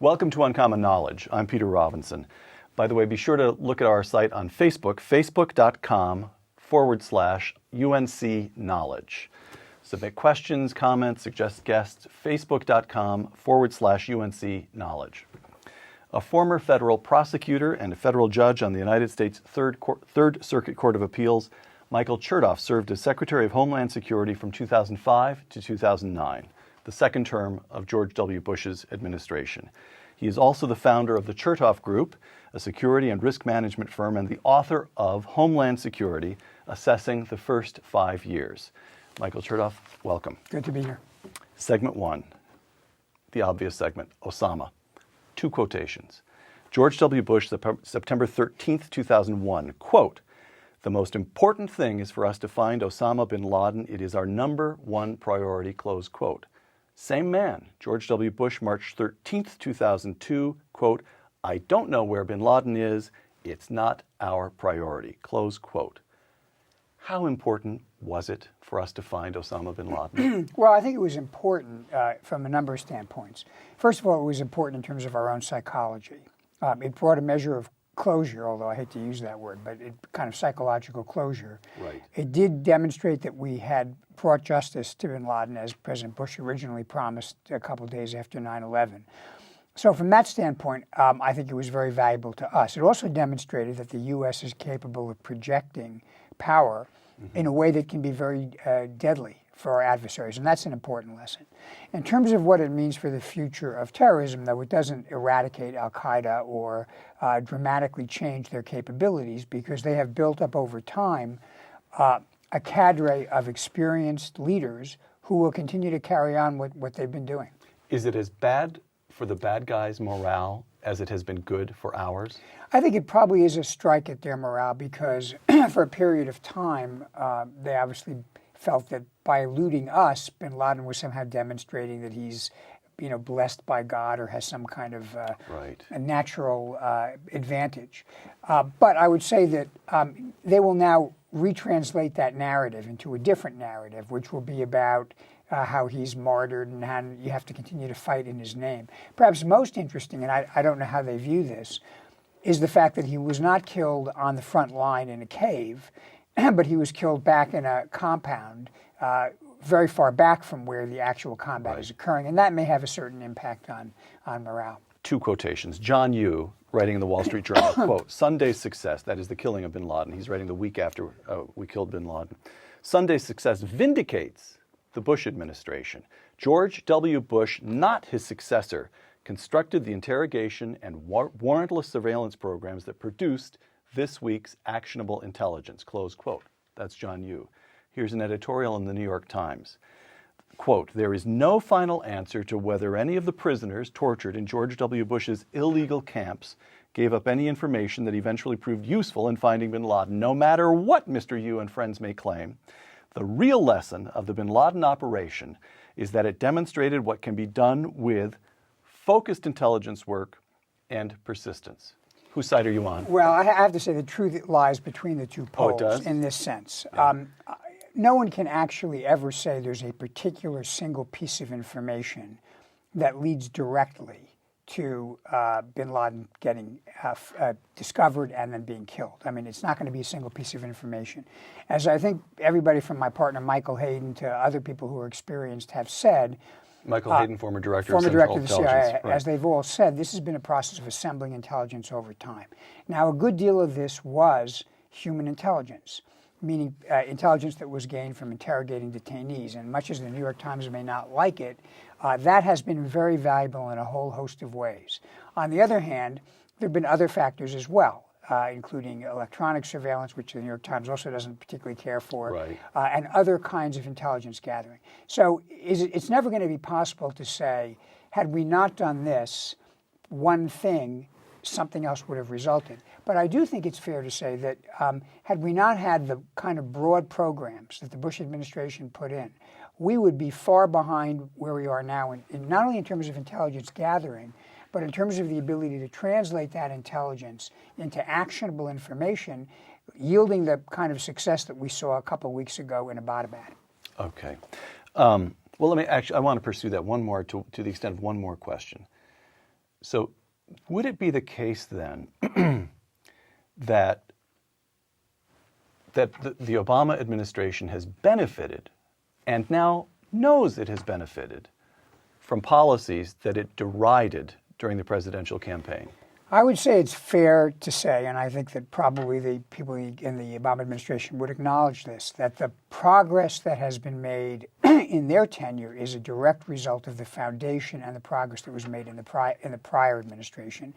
Welcome to Uncommon Knowledge. I'm Peter Robinson. By the way, be sure to look at our site on Facebook, facebook.com/UNC Knowledge. Submit questions, comments, suggest guests, facebook.com/UNC Knowledge. A former federal prosecutor and a federal judge on the United States Third Circuit Court of Appeals, Michael Chertoff served as Secretary of Homeland Security from 2005 to 2009, the second term of George W. Bush's administration. He is also the founder of the Chertoff Group, a security and risk management firm, and the author of Homeland Security, Assessing the First 5 Years. Michael Chertoff, welcome. Good to be here. Segment 1, the obvious segment, Osama. 2 quotations. George W. Bush, September 13th, 2001, quote, "The most important thing is for us to find Osama bin Laden. It is our number one priority," close quote. Same man, George W. Bush, March 13th, 2002, quote, "I don't know where bin Laden is. It's not our priority," close quote. How important was it for us to find Osama bin Laden? Well, I think it was important from a number of standpoints. First of all, it was important in terms of our own psychology. It brought a measure of closure, although I hate to use that word, but kind of psychological closure. Right. It did demonstrate that we had brought justice to bin Laden, as President Bush originally promised a couple of days after 9/11. So from that standpoint, I think it was very valuable to us. It also demonstrated that the U.S. is capable of projecting power in a way that can be very deadly for our adversaries, and that's an important lesson. In terms of what it means for the future of terrorism, though, it doesn't eradicate al-Qaeda or dramatically change their capabilities, because they have built up over time a cadre of experienced leaders who will continue to carry on what they've been doing. Is it as bad for the bad guys' morale as it has been good for ours? I think it probably is a strike at their morale, because for a period of time, they obviously felt that by eluding us, bin Laden was somehow demonstrating that he's, blessed by God or has some kind of a natural advantage. But I would say that they will now retranslate that narrative into a different narrative, which will be about how he's martyred and how you have to continue to fight in his name. Perhaps most interesting, and I don't know how they view this, is the fact that he was not killed on the front line in a cave, but he was killed back in a compound very far back from where the actual combat is occurring. And that may have a certain impact on morale. 2 quotations. John Yoo, writing in the Wall Street Journal, quote, "Sunday's success," that is the killing of bin Laden. He's writing the week after we killed bin Laden. "Sunday's success vindicates the Bush administration. George W. Bush, not his successor, constructed the interrogation and warrantless surveillance programs that produced this week's actionable intelligence," close quote. That's John Yoo. Here's an editorial in the New York Times. Quote, "There is no final answer to whether any of the prisoners tortured in George W. Bush's illegal camps gave up any information that eventually proved useful in finding bin Laden, no matter what Mr. Yoo and friends may claim. The real lesson of the bin Laden operation is that it demonstrated what can be done with focused intelligence work and persistence." Whose side are you on? Well, I have to say the truth lies between the two poles in this sense. Yeah. No one can actually ever say there's a particular single piece of information that leads directly to bin Laden getting discovered and then being killed. I mean, it's not going to be a single piece of information. As I think everybody from my partner Michael Hayden to other people who are experienced have said, Michael Hayden, former director of the CIA, right. As they've all said, this has been a process of assembling intelligence over time. Now, a good deal of this was human intelligence, meaning intelligence that was gained from interrogating detainees. And much as the New York Times may not like it, that has been very valuable in a whole host of ways. On the other hand, there have been other factors as well, including electronic surveillance, which the New York Times also doesn't particularly care for, and other kinds of intelligence gathering. So it's never going to be possible to say, had we not done this one thing, something else would have resulted. But I do think it's fair to say that had we not had the kind of broad programs that the Bush administration put in, we would be far behind where we are now, in not only in terms of intelligence gathering, but in terms of the ability to translate that intelligence into actionable information, yielding the kind of success that we saw a couple of weeks ago in Abbottabad. Okay. Well, I want to pursue that one more to the extent of one more question. So would it be the case then that the Obama administration has benefited and now knows it has benefited from policies that it derided during the presidential campaign? I would say it's fair to say, and I think that probably the people in the Obama administration would acknowledge this, that the progress that has been made in their tenure is a direct result of the foundation and the progress that was made in the prior administration.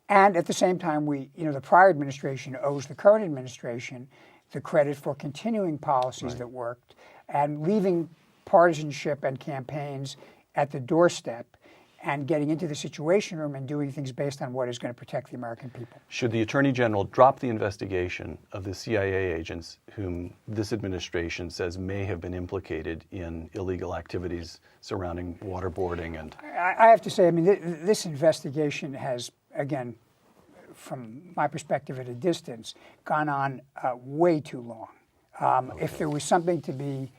And at the same time, the prior administration owes the current administration the credit for continuing policies that worked and leaving partisanship and campaigns at the doorstep and getting into the Situation Room and doing things based on what is going to protect the American people. Should the Attorney General drop the investigation of the CIA agents whom this administration says may have been implicated in illegal activities surrounding waterboarding? And I have to say, I mean, this investigation has, again, from my perspective at a distance, gone on way too long. If there was something to be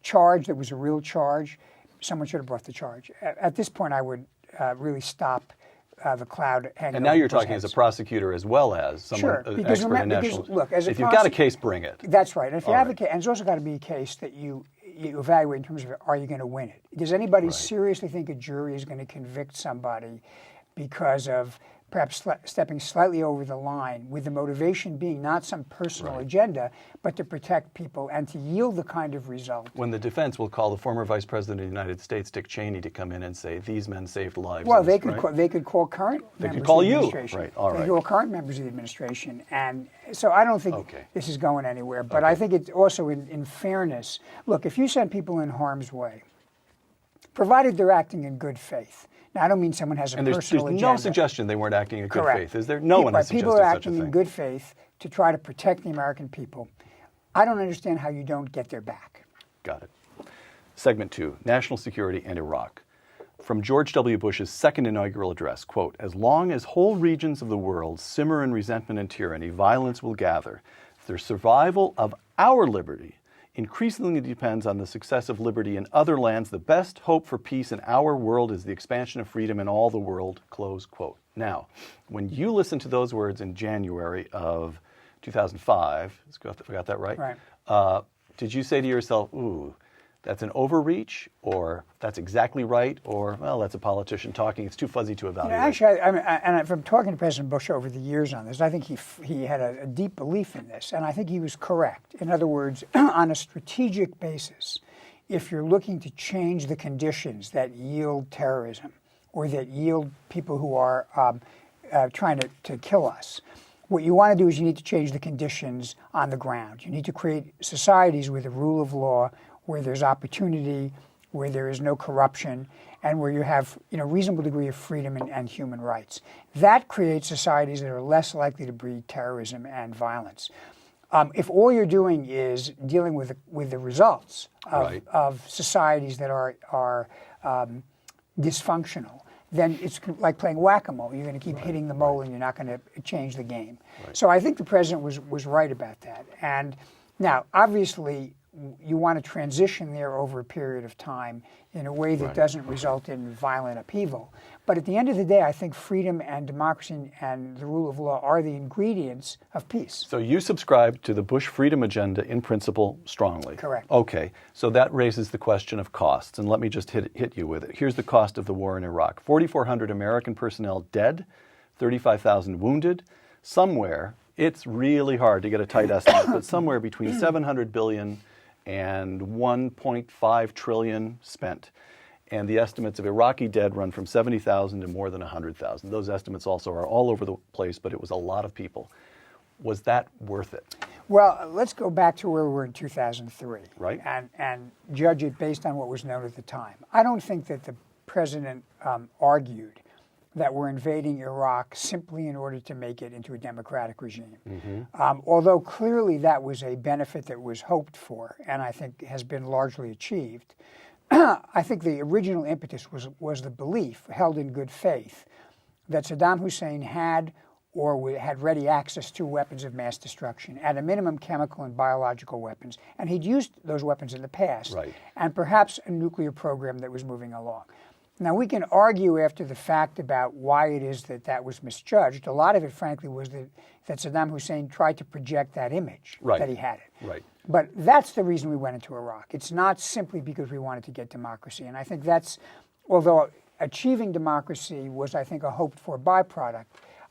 charged that was a real charge, someone should have brought the charge. At this point, I would really stop the cloud hanging. And now over you're people's talking heads. as a prosecutor as well as someone an expert in national. Look, as if you've got a case, bring it. That's right. And if you have a case, and it's also got to be a case that you evaluate in terms of, are you going to win it? Does anybody seriously think a jury is going to convict somebody because of perhaps stepping slightly over the line, with the motivation being not some personal agenda, but to protect people and to yield the kind of result? When the defense will call the former Vice President of the United States, Dick Cheney, to come in and say, these men saved lives. Well, they could call current members call of the you. administration. Right. All they right. could call current members of the administration. And so I don't think this is going anywhere. But I think it's also in fairness. Look, if you send people in harm's way, provided they're acting in good faith. Now, I don't mean someone has a personal agenda. There's no suggestion they weren't acting in good Correct. faith, is there? No one has suggested People are such a acting thing. in good faith to try to protect the American people. I don't understand how you don't get their back. Got it. Segment 2, National Security and Iraq. From George W. Bush's second inaugural address, quote, "As long as whole regions of the world simmer in resentment and tyranny, violence will gather. The survival of our liberty increasingly depends on the success of liberty in other lands. The best hope for peace in our world is the expansion of freedom in all the world," close quote. Now, when you listen to those words in January of 2005, if I got that right? Right. Did you say to yourself, ooh, that's an overreach, or that's exactly right, or, well, that's a politician talking, it's too fuzzy to evaluate? Actually, and from talking to President Bush over the years on this, I think he had a deep belief in this, and I think he was correct. In other words, on a strategic basis, if you're looking to change the conditions that yield terrorism or that yield people who are trying to kill us, what you want to do is you need to change the conditions on the ground. You need to create societies with a rule of law, where there's opportunity, where there is no corruption, and where you have reasonable degree of freedom and human rights. That creates societies that are less likely to breed terrorism and violence. If all you're doing is dealing with the results of societies that are dysfunctional, then it's like playing whack-a-mole. You're going to keep hitting the mole, and you're not going to change the game. So I think the president was right about that. And now, obviously, you want to transition there over a period of time in a way that doesn't result in violent upheaval. But at the end of the day, I think freedom and democracy and the rule of law are the ingredients of peace. So you subscribe to the Bush freedom agenda in principle strongly. Correct. Okay, so that raises the question of costs, and let me just hit you with it. Here's the cost of the war in Iraq. 4,400 American personnel dead, 35,000 wounded. Somewhere, it's really hard to get a tight estimate, but somewhere between 700 billion and 1.5 trillion spent. And the estimates of Iraqi dead run from 70,000 to more than 100,000. Those estimates also are all over the place, but it was a lot of people. Was that worth it? Well, let's go back to where we were in 2003, Right. and judge it based on what was known at the time. I don't think that the president argued that we're invading Iraq simply in order to make it into a democratic regime. Although clearly that was a benefit that was hoped for, and I think has been largely achieved. I think the original impetus was the belief, held in good faith, that Saddam Hussein had or had ready access to weapons of mass destruction, at a minimum chemical and biological weapons, and he'd used those weapons in the past, and perhaps a nuclear program that was moving along. Now, we can argue after the fact about why it is that that was misjudged. A lot of it, frankly, was that Saddam Hussein tried to project that image that he had it. Right. But that's the reason we went into Iraq. It's not simply because we wanted to get democracy. And I think that's, although achieving democracy was, I think, a hoped-for byproduct,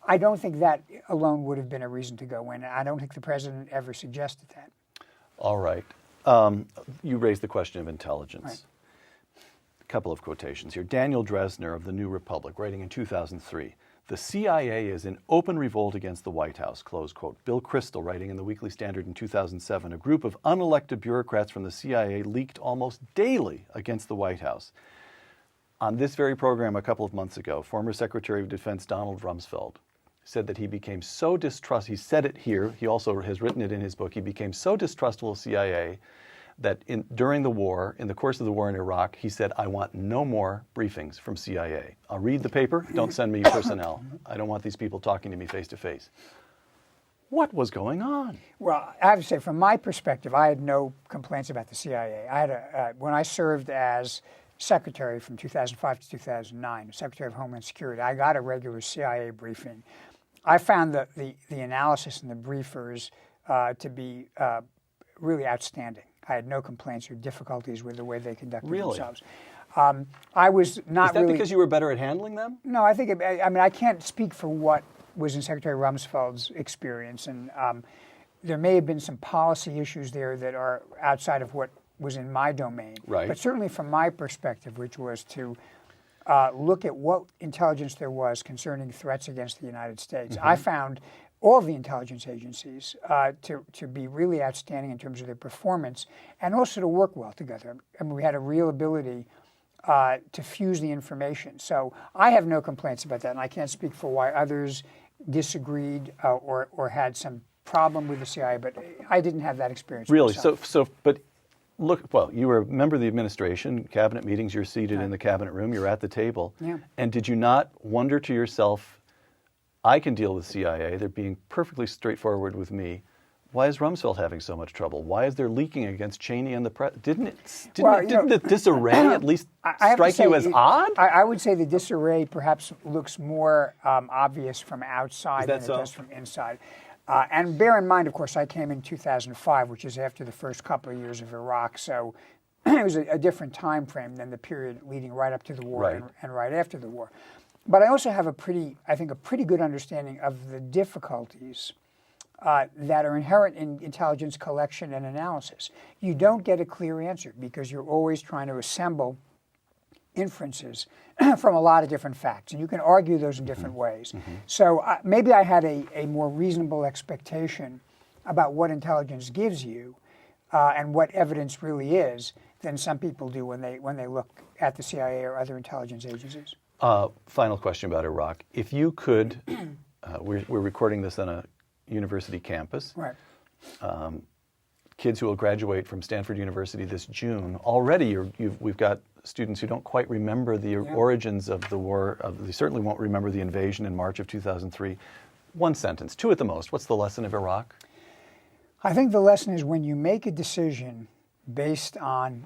I don't think that alone would have been a reason to go in. I don't think the president ever suggested that. All right. You raised the question of intelligence. Right. A couple of quotations here. Daniel Dresner of the New Republic, writing in 2003, "The CIA is in open revolt against the White House," close quote. Bill Kristol, writing in the Weekly Standard in 2007, "A group of unelected bureaucrats from the CIA leaked almost daily against the White House." On this very program a couple of months ago, former Secretary of Defense Donald Rumsfeld said that he became so distrustful, he said it here, he also has written it in his book, he became so distrustful of CIA that during the war, in the course of the war in Iraq, he said, "I want no more briefings from CIA. I'll read the paper, don't send me personnel. I don't want these people talking to me face to face." What was going on? Well, I have to say, from my perspective, I had no complaints about the CIA. I had when I served as secretary from 2005 to 2009, Secretary of Homeland Security, I got a regular CIA briefing. I found the analysis and the briefers to be really outstanding. I had no complaints or difficulties with the way they conducted themselves. I was not Is that really, because you were better at handling them? No, I think, I mean, I can't speak for what was in Secretary Rumsfeld's experience, and there may have been some policy issues there that are outside of what was in my domain. Right. But certainly from my perspective, which was to look at what intelligence there was concerning threats against the United States, I found all of the intelligence agencies to be really outstanding in terms of their performance and also to work well together. I mean, we had a real ability to fuse the information. So I have no complaints about that, and I can't speak for why others disagreed or had some problem with the CIA, but I didn't have that experience. Really? Myself. But look, well, you were a member of the administration, cabinet meetings, you're seated in the cabinet room, you're at the table. Yeah. And did you not wonder to yourself, I can deal with CIA, they're being perfectly straightforward with me. Why is Rumsfeld having so much trouble? Why is there leaking against Cheney and the president? Didn't the disarray at least strike you as odd? I would say the disarray perhaps looks more obvious from outside than it does from inside. And bear in mind, of course, I came in 2005, which is after the first couple of years of Iraq, so it was a different time frame than the period leading right up to the war and right after the war. But I also have a pretty good understanding of the difficulties that are inherent in intelligence collection and analysis. You don't get a clear answer because you're always trying to assemble inferences from a lot of different facts, and you can argue those in different ways. So maybe I had a more reasonable expectation about what intelligence gives you and what evidence really is than some people do when they look at the CIA or other intelligence agencies. Final question about Iraq. If you could, we're recording this on a university campus. Right. Kids who will graduate from Stanford University this June. Already we've got students who don't quite remember the origins of the war. They certainly won't remember the invasion in March of 2003. One sentence, two at the most. What's the lesson of Iraq? I think the lesson is when you make a decision based on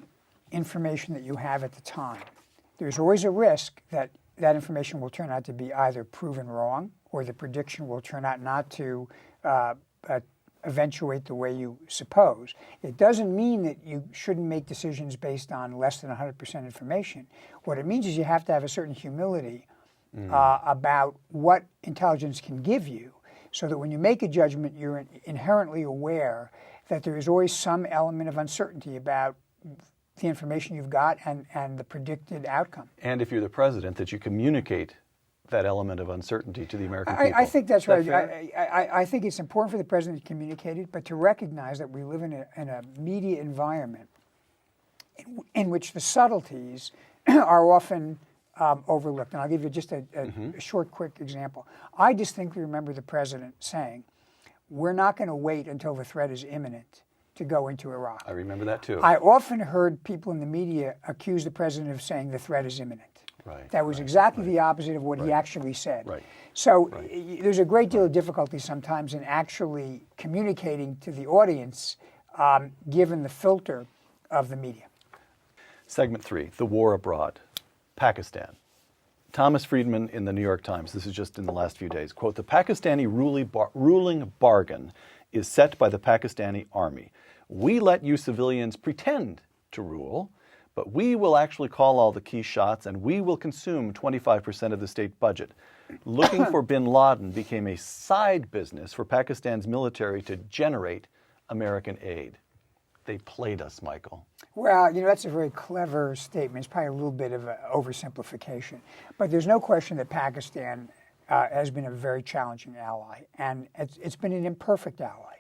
information that you have at the time, there's always a risk that that information will turn out to be either proven wrong or the prediction will turn out not to eventuate the way you suppose. It doesn't mean that you shouldn't make decisions based on less than 100% information. What it means is you have to have a certain humility about what intelligence can give you, so that when you make a judgment, you're inherently aware that there is always some element of uncertainty about the information you've got and the predicted outcome. And if you're the president, that you communicate that element of uncertainty to the American people. I think that's right. That I think it's important for the president to communicate it, but to recognize that we live in a media environment in which the subtleties are often overlooked. And I'll give you just a short, quick example. I distinctly remember the president saying, "We're not going to wait until the threat is imminent to go into Iraq." I remember that too. I often heard people in the media accuse the president of saying the threat is imminent. Right, that was exactly the opposite of what he actually said. Right. So there's a great deal of difficulty sometimes in actually communicating to the audience given the filter of the media. Segment 3, the war abroad. Pakistan. Thomas Friedman in the New York Times, this is just in the last few days, quote, "The Pakistani ruling bargain is set by the Pakistani army. We let you civilians pretend to rule, but we will actually call all the key shots and we will consume 25% of the state budget. Looking for bin Laden became a side business for Pakistan's military to generate American aid." They played us, Michael. Well, that's a very clever statement. It's probably a little bit of an oversimplification. But there's no question that Pakistan has been a very challenging ally, and it's been an imperfect ally.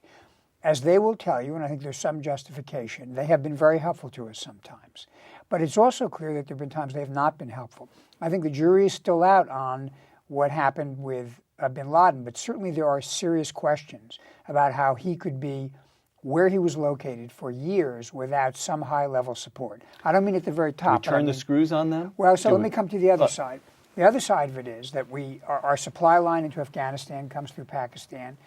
As they will tell you, and I think there's some justification, they have been very helpful to us sometimes. But it's also clear that there have been times they have not been helpful. I think the jury is still out on what happened with bin Laden, but certainly there are serious questions about how he could be where he was located for years without some high-level support. I don't mean at the very top. Do we turn the screws on them? Well, so let me come to the other side. The other side of it is that our supply line into Afghanistan comes through Pakistan.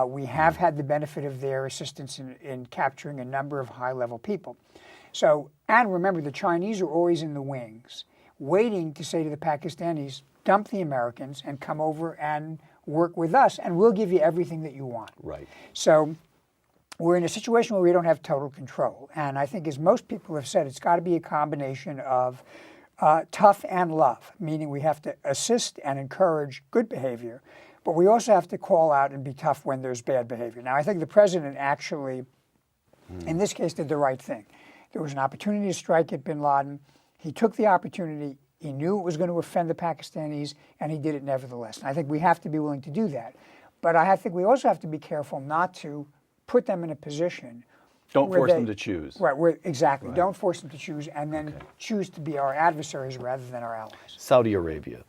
We have had the benefit of their assistance in capturing a number of high-level people. So, and remember, the Chinese are always in the wings, waiting to say to the Pakistanis, dump the Americans and come over and work with us, and we'll give you everything that you want. Right. So we're in a situation where we don't have total control. And I think, as most people have said, it's got to be a combination of tough and love, meaning we have to assist and encourage good behavior, but we also have to call out and be tough when there's bad behavior. Now, I think the president actually, in this case, did the right thing. There was an opportunity to strike at bin Laden. He took the opportunity. He knew it was going to offend the Pakistanis, and he did it nevertheless. And I think we have to be willing to do that. But I think we also have to be careful not to put them in a position. Don't force them to choose. Right, exactly. Right. Don't force them to choose, and then choose to be our adversaries rather than our allies. Saudi Arabia.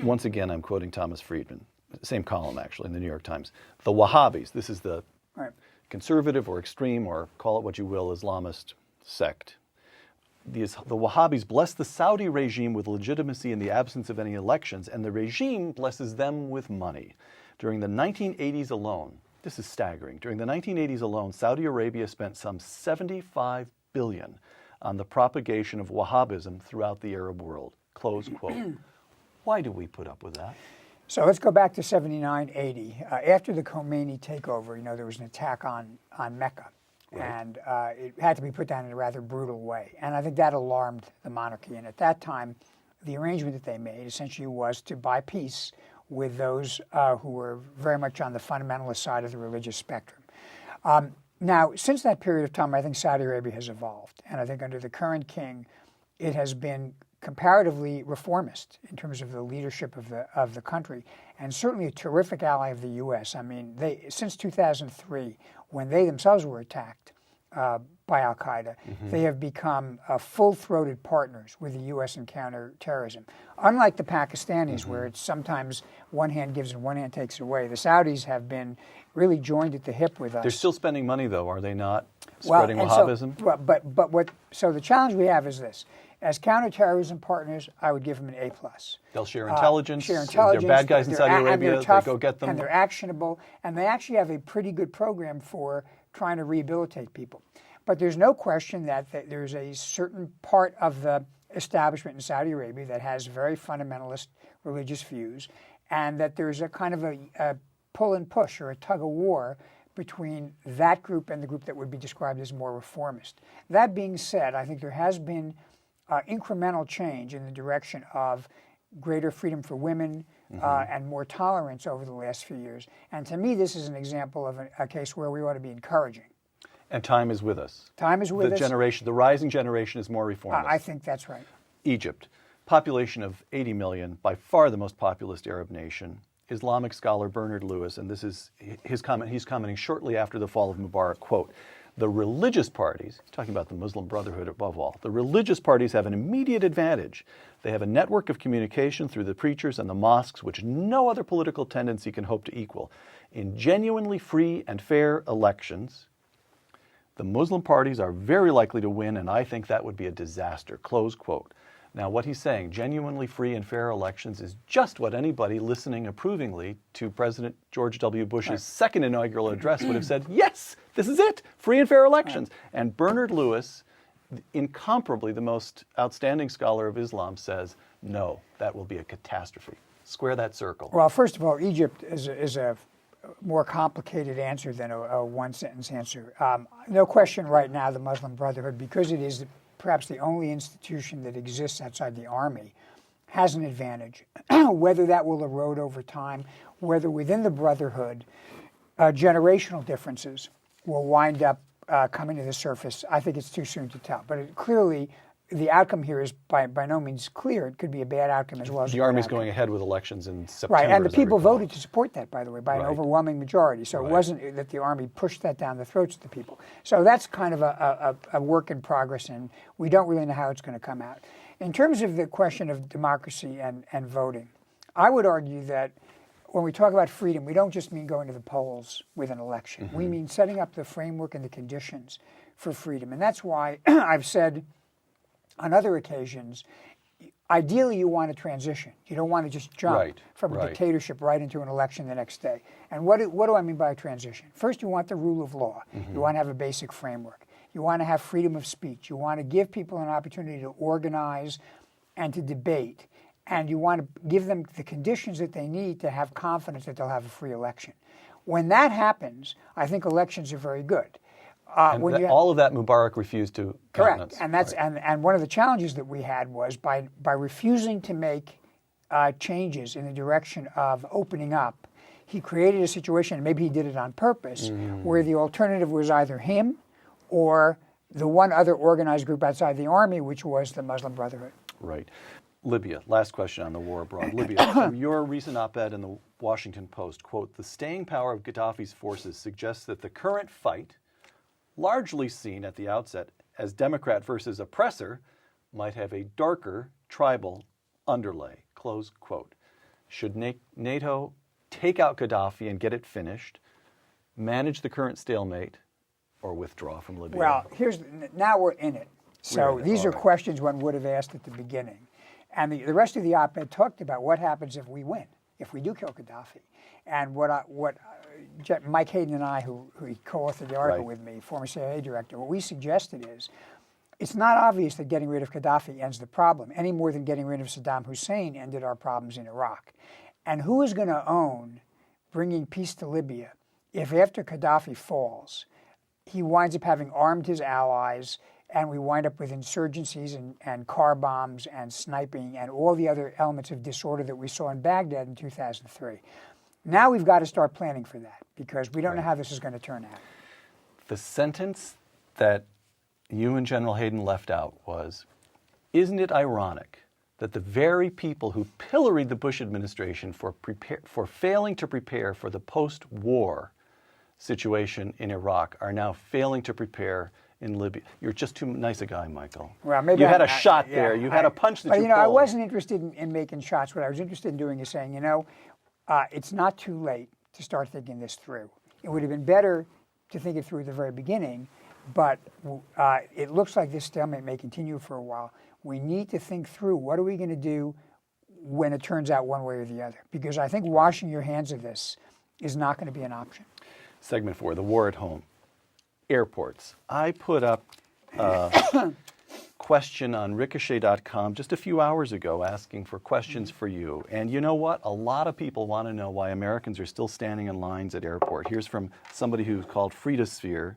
Once again, I'm quoting Thomas Friedman. Same column, actually, in the New York Times. The Wahhabis, this is the conservative or extreme, or call it what you will, Islamist sect. The Wahhabis bless the Saudi regime with legitimacy in the absence of any elections, and the regime blesses them with money. During the 1980s alone, this is staggering. During the 1980s alone, Saudi Arabia spent some $75 billion on the propagation of Wahhabism throughout the Arab world. Close quote. Why do we put up with that? So let's go back to 79, 80. After the Khomeini takeover, there was an attack on Mecca. Right. And it had to be put down in a rather brutal way. And I think that alarmed the monarchy. And at that time, the arrangement that they made essentially was to buy peace with those who were very much on the fundamentalist side of the religious spectrum. Now, since that period of time, I think Saudi Arabia has evolved. And I think under the current king, it has been comparatively reformist in terms of the leadership of the country, and certainly a terrific ally of the U.S. I mean, since 2003, when they themselves were attacked by al-Qaeda, they have become full-throated partners with the U.S. in counterterrorism. Unlike the Pakistanis, where it's sometimes one hand gives and one hand takes away, the Saudis have been really joined at the hip with us. They're still spending money, though, are they not? Spreading Wahhabism? So the challenge we have is this. As counterterrorism partners, I would give them an A+. They'll share intelligence. They're bad guys in Saudi Arabia. Tough, they go get them. And they're actionable. And they actually have a pretty good program for trying to rehabilitate people. But there's no question that there's a certain part of the establishment in Saudi Arabia that has very fundamentalist religious views, and that there's a kind of a pull and push or a tug of war between that group and the group that would be described as more reformist. That being said, I think there has been incremental change in the direction of greater freedom for women and more tolerance over the last few years. And to me, this is an example of a case where we ought to be encouraging. And time is with us. Time is with us. The rising generation is more reformist. I think that's right. Egypt, population of 80 million, by far the most populous Arab nation. Islamic scholar Bernard Lewis, and this is his comment, he's commenting shortly after the fall of Mubarak, quote, "The religious parties," he's talking about the Muslim Brotherhood above all, "the religious parties have an immediate advantage. They have a network of communication through the preachers and the mosques which no other political tendency can hope to equal. In genuinely free and fair elections, the Muslim parties are very likely to win, and I think that would be a disaster," close quote. Now, what he's saying, genuinely free and fair elections, is just what anybody listening approvingly to President George W. Bush's second inaugural address would have said, yes, this is it, free and fair elections. And Bernard Lewis incomparably the most outstanding scholar of Islam says, no, that will be a catastrophe. Square that circle. Well, first of all, Egypt is a more complicated answer than a one-sentence answer. No question right now the Muslim Brotherhood, because it is perhaps the only institution that exists outside the army, has an advantage. Whether that will erode over time, whether within the Brotherhood generational differences will wind up coming to the surface, I think it's too soon to tell. But clearly, the outcome here is by no means clear. It could be a bad outcome as well as the Army's going ahead with elections in September. Right, and the people voted to support that, by the way, by an Right. overwhelming majority. So it wasn't that the Army pushed that down the throats of the people. So that's kind of a work in progress, and we don't really know how it's going to come out. In terms of the question of democracy and voting, I would argue that when we talk about freedom, we don't just mean going to the polls with an election. Mm-hmm. We mean setting up the framework and the conditions for freedom. And that's why I've said on other occasions, ideally you want a transition. You don't want to just jump from a dictatorship right into an election the next day. And what do I mean by a transition? First, you want the rule of law. Mm-hmm. You want to have a basic framework. You want to have freedom of speech. You want to give people an opportunity to organize and to debate. And you want to give them the conditions that they need to have confidence that they'll have a free election. When that happens, I think elections are very good. All of that Mubarak refused to countenance. Correct, and that's and one of the challenges that we had was by refusing to make changes in the direction of opening up, he created a situation, and maybe he did it on purpose, where the alternative was either him or the one other organized group outside the army, which was the Muslim Brotherhood. Right. Libya, last question on the war abroad. Libya, from your recent op-ed in the Washington Post, quote, the staying power of Gaddafi's forces suggests that the current fight, largely seen at the outset as Democrat versus oppressor, might have a darker tribal underlay, close quote. Should NATO take out Gaddafi and get it finished, manage the current stalemate, or withdraw from Libya? Well, now we're in it. So these are questions one would have asked at the beginning. And the rest of the op-ed talked about what happens if we win, if we do kill Gaddafi. And what Mike Hayden and I, who co-authored the article with me, former CIA director, what we suggested is, it's not obvious that getting rid of Gaddafi ends the problem, any more than getting rid of Saddam Hussein ended our problems in Iraq. And who is going to own bringing peace to Libya if after Gaddafi falls, he winds up having armed his allies, and we wind up with insurgencies and car bombs and sniping and all the other elements of disorder that we saw in Baghdad in 2003. Now we've got to start planning for that because we don't know how this is going to turn out. The sentence that you and General Hayden left out was, isn't it ironic that the very people who pilloried the Bush administration for failing to prepare for the post-war situation in Iraq are now failing to prepare in Libya? You're just too nice a guy, Michael. Well, maybe you had a shot there. You had a punch that you pulled. I wasn't interested in making shots. What I was interested in doing is saying, it's not too late to start thinking this through. It would have been better to think it through at the very beginning, but it looks like this stalemate may continue for a while. We need to think through what are we going to do when it turns out one way or the other, because I think washing your hands of this is not going to be an option. Segment 4, the war at home. Airports. I put up a question on ricochet.com just a few hours ago asking for questions for you. And you know what? A lot of people want to know why Americans are still standing in lines at airport. Here's from somebody who's called Frodosphere.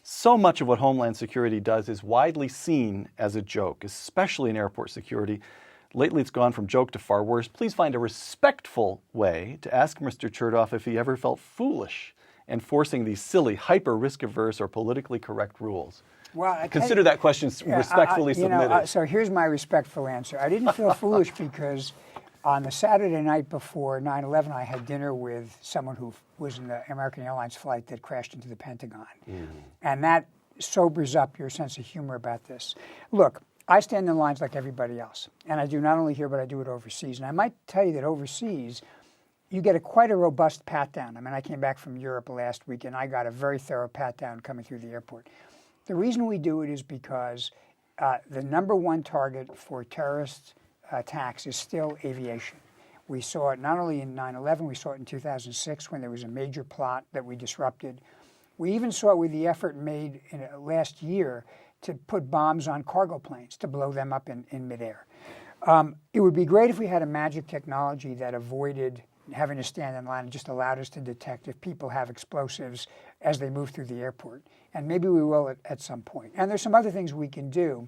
So much of what Homeland Security does is widely seen as a joke, especially in airport security. Lately, it's gone from joke to far worse. Please find a respectful way to ask Mr. Chertoff if he ever felt foolish enforcing these silly, hyper-risk-averse or politically correct rules. Well, Consider that question respectfully submitted. So here's my respectful answer. I didn't feel foolish because on the Saturday night before 9/11, I had dinner with someone who was in the American Airlines flight that crashed into the Pentagon. And that sobers up your sense of humor about this. Look, I stand in lines like everybody else, and I do not only here, but I do it overseas. And I might tell you that overseas, you get quite a robust pat-down. I mean, I came back from Europe last week, and I got a very thorough pat-down coming through the airport. The reason we do it is because the number one target for terrorist attacks is still aviation. We saw it not only in 9/11, we saw it in 2006 when there was a major plot that we disrupted. We even saw it with the effort made last year to put bombs on cargo planes, to blow them up in midair. It would be great if we had a magic technology that avoided having to stand in line and just allowed us to detect if people have explosives as they move through the airport. And maybe we will at some point. And there's some other things we can do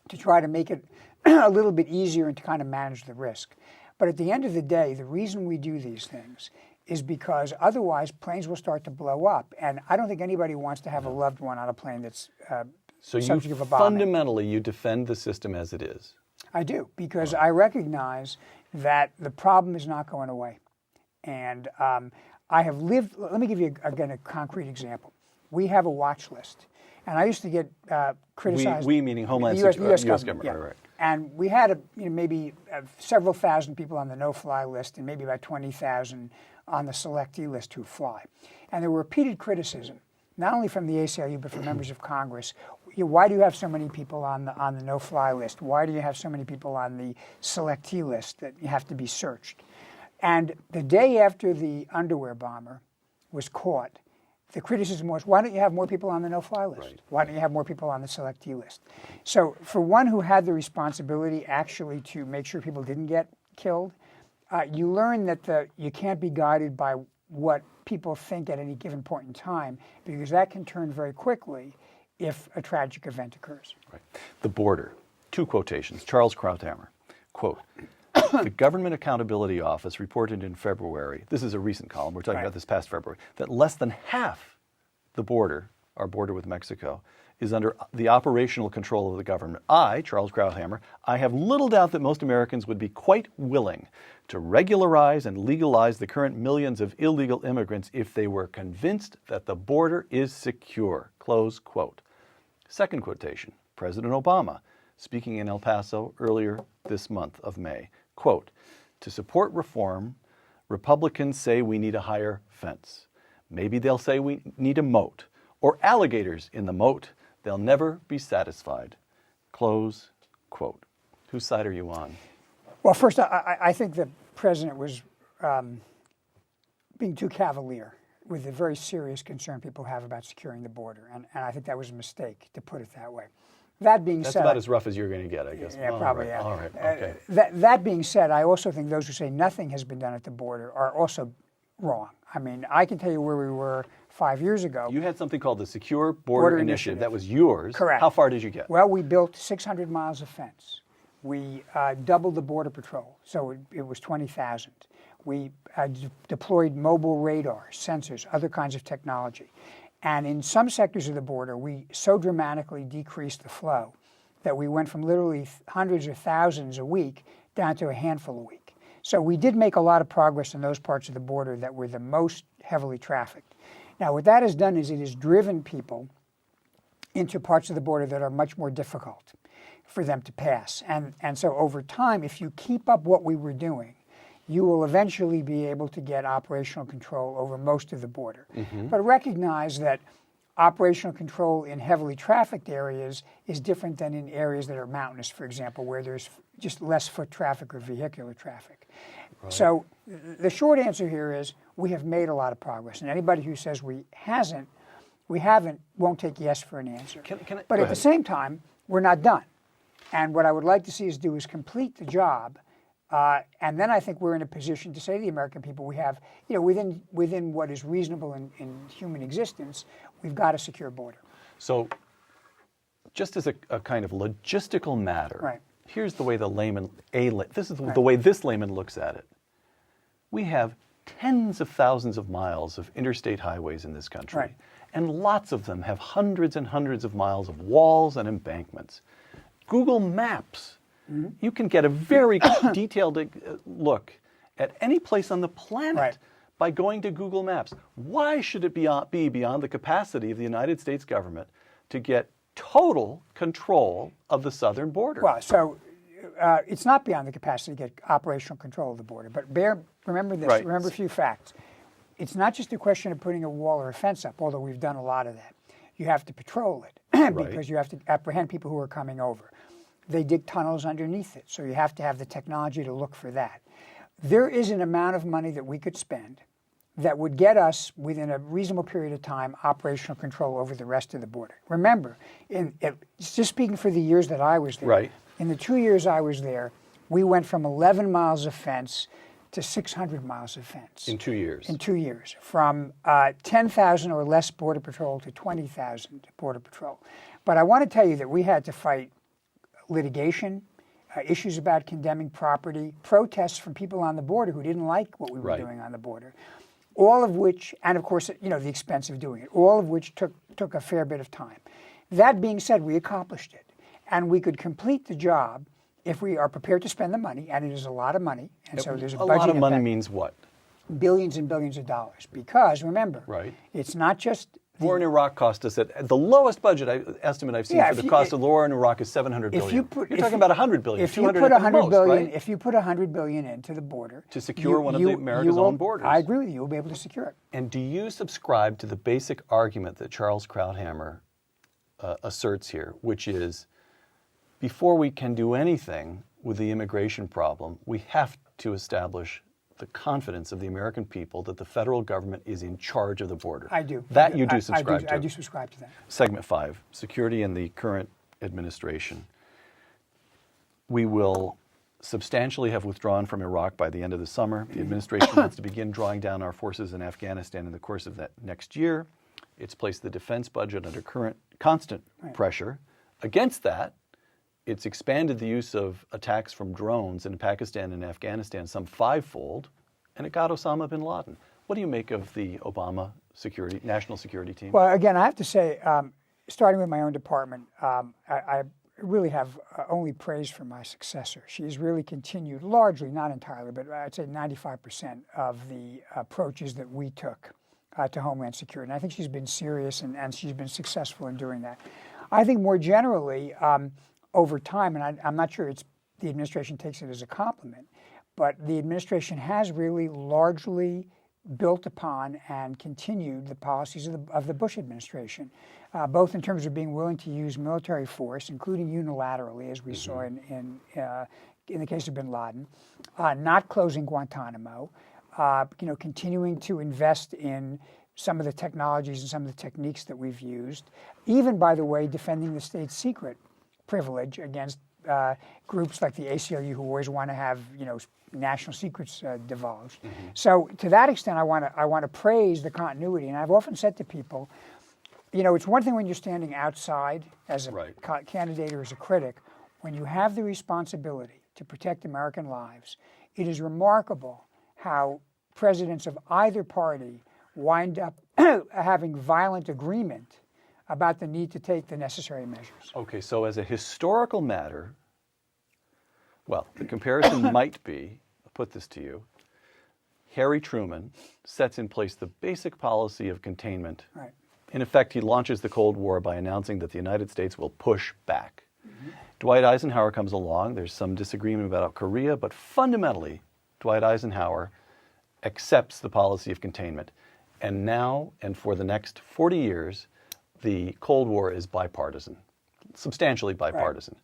to try to make it a little bit easier and to kind of manage the risk. But at the end of the day, the reason we do these things is because otherwise planes will start to blow up. And I don't think anybody wants to have a loved one on a plane that's subject of a bombing. Fundamentally, you defend the system as it is. I do, because I recognize that the problem is not going away. And I have lived, let me give you, again, a concrete example. We have a watch list. And I used to get criticized. We meaning Homeland Security, US government. Yeah. Right. And we had maybe several thousand people on the no-fly list and maybe about 20,000 on the selectee list who fly. And there were repeated criticism, not only from the ACLU, but from members of Congress. Why do you have so many people on the no-fly list? Why do you have so many people on the selectee list that you have to be searched? And the day after the underwear bomber was caught, the criticism was, why don't you have more people on the no-fly list? Right. Why don't you have more people on the selectee list? So for one who had the responsibility actually to make sure people didn't get killed, you learn that you can't be guided by what people think at any given point in time, because that can turn very quickly if a tragic event occurs. Right. The border. Two quotations. Charles Krauthammer, quote, the Government Accountability Office reported in February, this is a recent column, we're talking about this past February, that less than half the border, our border with Mexico, is under the operational control of the government. I, Charles Krauthammer, I have little doubt that most Americans would be quite willing to regularize and legalize the current millions of illegal immigrants if they were convinced that the border is secure. Close quote. Second quotation, President Obama, speaking in El Paso earlier this month of May, quote, to support reform, Republicans say we need a higher fence. Maybe they'll say we need a moat, or alligators in the moat. They'll never be satisfied. Close quote. Whose side are you on? Well, first, I think the president was being too cavalier with the very serious concern people have about securing the border. And I think that was a mistake, to put it that way. That being That's said, about as rough as you're going to get, I guess. Yeah, probably. Right. Yeah. All right. Okay. That being said, I also think those who say nothing has been done at the border are also wrong. I mean, I can tell you where we were 5 years ago. You had something called the Secure Border Initiative. That was yours. Correct. How far did you get? Well, we built 600 miles of fence. We doubled the Border Patrol, so it was 20,000. We deployed mobile radar, sensors, other kinds of technology. And in some sectors of the border, we so dramatically decreased the flow that we went from literally hundreds or thousands a week down to a handful a week. So we did make a lot of progress in those parts of the border that were the most heavily trafficked. Now, what that has done is it has driven people into parts of the border that are much more difficult for them to pass. And so over time, if you keep up what we were doing, you will eventually be able to get operational control over most of the border. Mm-hmm. But recognize that operational control in heavily trafficked areas is different than in areas that are mountainous, for example, where there's just less foot traffic or vehicular traffic. Right. So the short answer here is we have made a lot of progress. And anybody who says we haven't, won't take yes for an answer. But at the same time, we're not done. And what I would like to see us do is complete the job. And then I think we're in a position to say to the American people, we have, within what is reasonable in human existence, we've got a secure border. So just as a kind of logistical matter, right. Here's the way the way this layman looks at it. We have tens of thousands of miles of interstate highways in this country, right. And lots of them have hundreds and hundreds of miles of walls and embankments. Google Maps, mm-hmm. You can get a very detailed look at any place on the planet right. by going to Google Maps. Why should it be beyond the capacity of the United States government to get total control of the southern border? Well, so it's not beyond the capacity to get operational control of the border. But remember this, right. Remember a few facts. It's not just a question of putting a wall or a fence up, although we've done a lot of that. You have to patrol it because right. You have to apprehend people who are coming over. They dig tunnels underneath it, so you have to have the technology to look for that. There is an amount of money that we could spend that would get us, within a reasonable period of time, operational control over the rest of the border. Remember, just speaking for the years that I was there, Right. in the 2 years I was there, we went from 11 miles of fence to 600 miles of fence. In 2 years. In 2 years. From 10,000 or less Border Patrol to 20,000 Border Patrol. But I want to tell you that we had to fight litigation, issues about condemning property, protests from people on the border who didn't like what we were Right. doing on the border. All of which, and of course, the expense of doing it, all of which took a fair bit of time. That being said, we accomplished it. And we could complete the job if we are prepared to spend the money, and it is a lot of money. And so there's a budget lot of money impact. means what? Billions and billions of dollars. Because, remember, Right. it's not just War in Iraq cost us, at the lowest budget estimate I've seen for the cost of the war in Iraq is $700 billion. You're talking about $100 billion, if you $200 put at the $100 most, billion, right? if you put $100 billion into the border To secure one of America's own borders. I agree with you. You'll be able to secure it. And do you subscribe to the basic argument that Charles Krauthammer asserts here, which is before we can do anything with the immigration problem, we have to establish the confidence of the American people that the federal government is in charge of the border? I do. That you do subscribe to. I do subscribe to that. Segment 5, security in the current administration. We will substantially have withdrawn from Iraq by the end of the summer. The administration wants to begin drawing down our forces in Afghanistan in the course of that next year. It's placed the defense budget under constant pressure. Against that, it's expanded the use of attacks from drones in Pakistan and Afghanistan some fivefold, and it got Osama bin Laden. What do you make of the Obama national security team? Well, again, I have to say, starting with my own department, I really have only praise for my successor. She's really continued largely, not entirely, but I'd say 95% of the approaches that we took to Homeland Security. And I think she's been serious and she's been successful in doing that. I think more generally, over time, and I'm not sure the administration takes it as a compliment, but the administration has really largely built upon and continued the policies of the Bush administration, both in terms of being willing to use military force, including unilaterally, as we saw in the case of bin Laden, not closing Guantanamo, continuing to invest in some of the technologies and some of the techniques that we've used, even, by the way, defending the state secret privilege against groups like the ACLU who always want to have national secrets divulged. So to that extent, I want to praise the continuity, and I've often said to people, it's one thing when you're standing outside as a candidate or as a critic. When you have the responsibility to protect American lives, it is remarkable how presidents of either party wind up having violent agreement about the need to take the necessary measures. Okay, so as a historical matter, well, the comparison might be, I'll put this to you, Harry Truman sets in place the basic policy of containment. Right. In effect, he launches the Cold War by announcing that the United States will push back. Dwight Eisenhower comes along. There's some disagreement about Korea, but fundamentally, Dwight Eisenhower accepts the policy of containment. And now, and for the next 40 years, the Cold War is bipartisan, substantially bipartisan.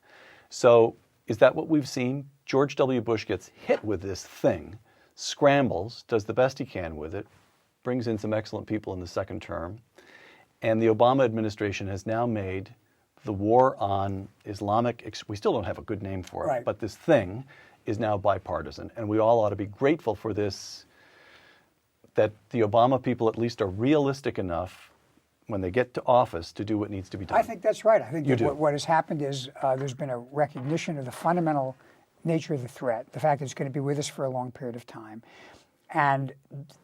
So is that what we've seen? George W. Bush gets hit with this thing, scrambles, does the best he can with it, brings in some excellent people in the second term, and the Obama administration has now made the war on we still don't have a good name for it, but this thing is now bipartisan, and we all ought to be grateful for this, that the Obama people at least are realistic enough when they get to office to do what needs to be done. I think that's right. I think that what has happened is there's been a recognition of the fundamental nature of the threat, the fact that it's going to be with us for a long period of time. And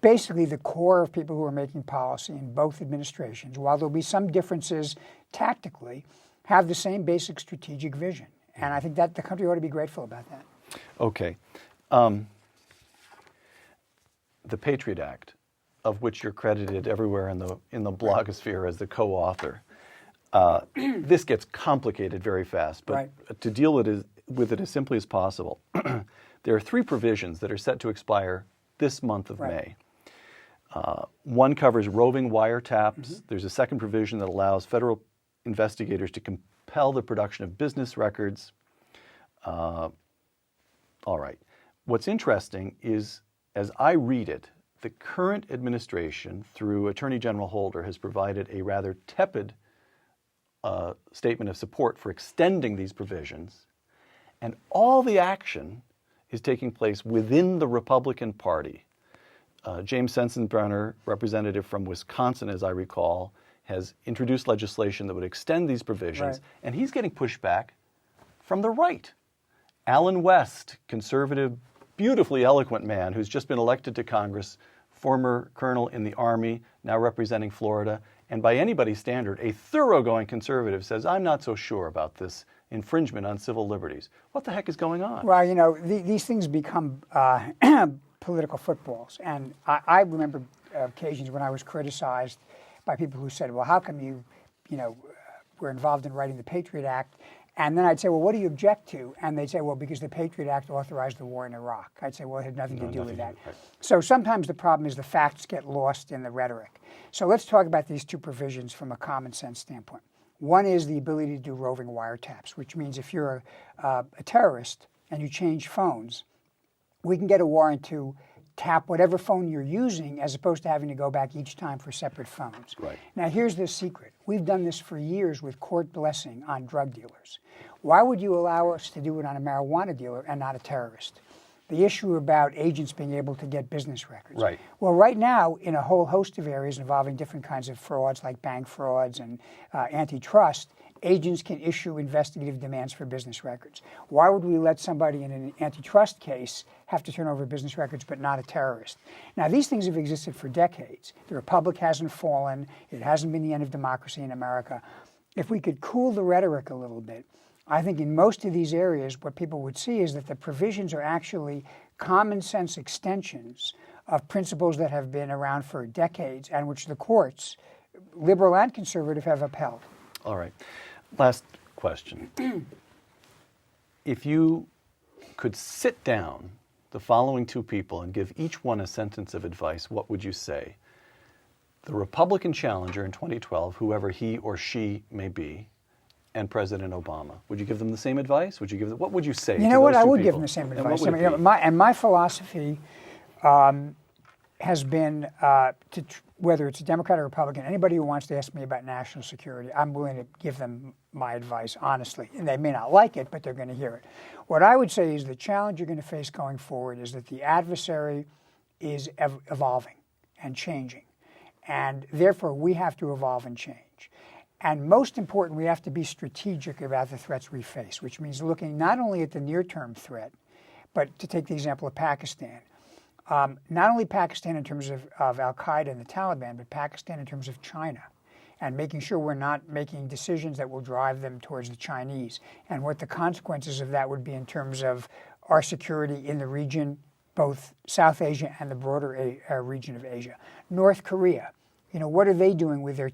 basically the core of people who are making policy in both administrations, while there'll be some differences tactically, have the same basic strategic vision. And I think that the country ought to be grateful about that. Okay. The Patriot Act, of which you're credited everywhere in the blogosphere as the co-author. This gets complicated very fast, but to deal with it as simply as possible, there are 3 provisions that are set to expire this month of May. One covers roving wiretaps. There's a second provision that allows federal investigators to compel the production of business records. All right. What's interesting is, as I read it, the current administration, through Attorney General Holder, has provided a rather tepid statement of support for extending these provisions, and all the action is taking place within the Republican Party. James Sensenbrenner, representative from Wisconsin, as I recall, has introduced legislation that would extend these provisions, and he's getting pushback from the right. Alan West, conservative, beautifully eloquent man who's just been elected to Congress, former colonel in the Army, now representing Florida, and by anybody's standard, a thoroughgoing conservative, says, I'm not so sure about this infringement on civil liberties. What the heck is going on? Well, you know, these things become political footballs. And I remember occasions when I was criticized by people who said, well, how come you were involved in writing the Patriot Act? And then I'd say, well, what do you object to? And they'd say, well, because the Patriot Act authorized the war in Iraq. I'd say, well, it had nothing to do with that. Right. So sometimes the problem is the facts get lost in the rhetoric. So let's talk about these two provisions from a common sense standpoint. One is the ability to do roving wiretaps, which means if you're a terrorist and you change phones, we can get a warrant to tap whatever phone you're using as opposed to having to go back each time for separate phones. Right. Now, here's the secret. We've done this for years with court blessing on drug dealers. Why would you allow us to do it on a marijuana dealer and not a terrorist? The issue about agents being able to get business records. Right. Well, right now, in a whole host of areas involving different kinds of frauds like bank frauds and antitrust, agents can issue investigative demands for business records. Why would we let somebody in an antitrust case have to turn over business records but not a terrorist? Now, these things have existed for decades. The republic hasn't fallen. It hasn't been the end of democracy in America. If we could cool the rhetoric a little bit, I think in most of these areas, what people would see is that the provisions are actually common sense extensions of principles that have been around for decades and which the courts, liberal and conservative, have upheld. All right. Last question. If you could sit down the following two people and give each one a sentence of advice, what would you say? The Republican challenger in 2012, whoever he or she may be, and President Obama. Would you give them the same advice? Would you give them, what would you say? You know what? I would people? Give them the same advice. And what would it be? My philosophy has been whether it's a Democrat or Republican, anybody who wants to ask me about national security, I'm willing to give them my advice honestly. And they may not like it, but they're going to hear it. What I would say is the challenge you're going to face going forward is that the adversary is evolving and changing. And therefore, we have to evolve and change. And most important, we have to be strategic about the threats we face, which means looking not only at the near-term threat, but to take the example of Pakistan. Not only Pakistan in terms of al-Qaeda and the Taliban, but Pakistan in terms of China, and making sure we're not making decisions that will drive them towards the Chinese, and what the consequences of that would be in terms of our security in the region, both South Asia and the broader region of Asia. North Korea, what are they doing with their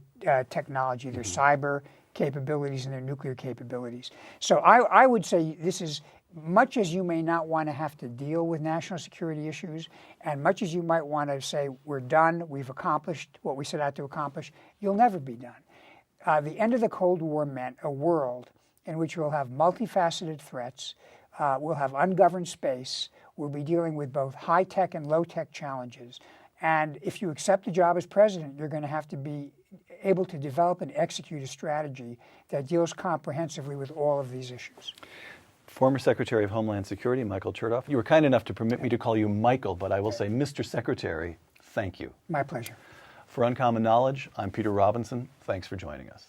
technology, their cyber capabilities and their nuclear capabilities? So I would say this is, much as you may not want to have to deal with national security issues, and much as you might want to say, we're done, we've accomplished what we set out to accomplish, you'll never be done. The end of the Cold War meant a world in which we'll have multifaceted threats, we'll have ungoverned space, we'll be dealing with both high-tech and low-tech challenges. And if you accept the job as president, you're going to have to be able to develop and execute a strategy that deals comprehensively with all of these issues. Former Secretary of Homeland Security, Michael Chertoff. You were kind enough to permit me to call you Michael, but I will say, Mr. Secretary, thank you. My pleasure. For Uncommon Knowledge, I'm Peter Robinson. Thanks for joining us.